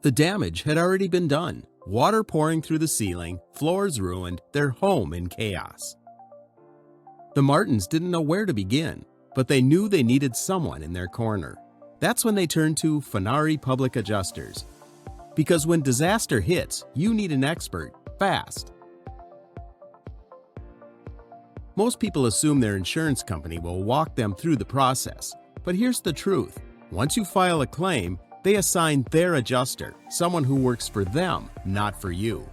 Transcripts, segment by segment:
The damage had already been done. Water pouring through the ceiling, floors ruined, their home in chaos. The Martins didn't know where to begin, but they knew they needed someone in their corner. That's when they turned to Funari Public Adjusters. Because when disaster hits, you need an expert, fast. Most people assume their insurance company will walk them through the process. But here's the truth. Once you file a claim, they assign their adjuster, someone who works for them, not for you.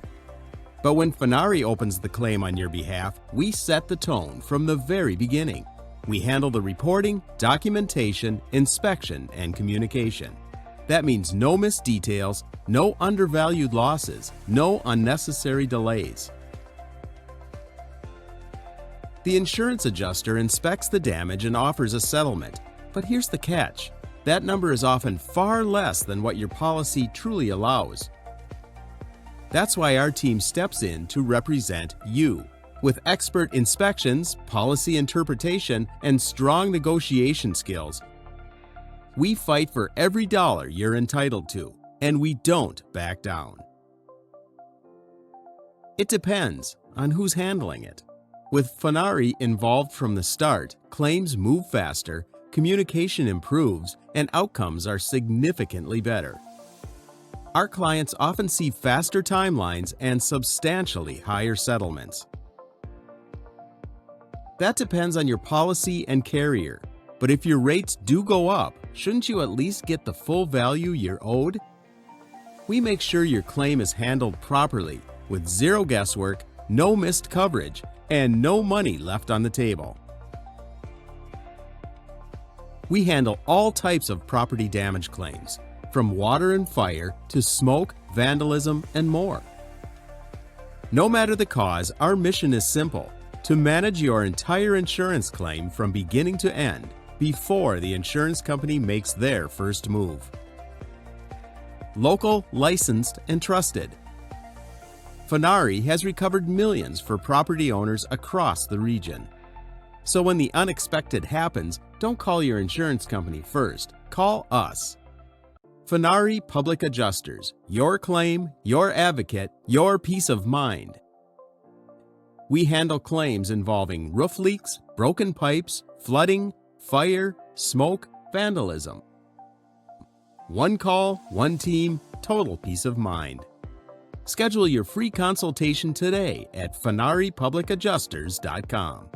But when Funari opens the claim on your behalf, we set the tone from the very beginning. We handle the reporting, documentation, inspection, and communication. That means no missed details, no undervalued losses, no unnecessary delays. The insurance adjuster inspects the damage and offers a settlement. But here's the catch. That number is often far less than what your policy truly allows. That's why our team steps in to represent you. With expert inspections, policy interpretation, and strong negotiation skills, we fight for every dollar you're entitled to, and we don't back down. It depends on who's handling it. With Funari involved from the start, claims move faster, communication improves, and outcomes are significantly better. Our clients often see faster timelines and substantially higher settlements. That depends on your policy and carrier, but if your rates do go up, shouldn't you at least get the full value you're owed? We make sure your claim is handled properly, with zero guesswork, no missed coverage, and no money left on the table. We handle all types of property damage claims, from water and fire to smoke, vandalism, and more. No matter the cause, our mission is simple: to manage your entire insurance claim from beginning to end before the insurance company makes their first move. Local, licensed, and trusted. Funari has recovered millions for property owners across the region. So when the unexpected happens, don't call your insurance company first. Call us. Funari Public Adjusters. Your claim, your advocate, your peace of mind. We handle claims involving roof leaks, broken pipes, flooding, fire, smoke, vandalism. One call, one team, total peace of mind. Schedule your free consultation today at funaripublicadjusters.com.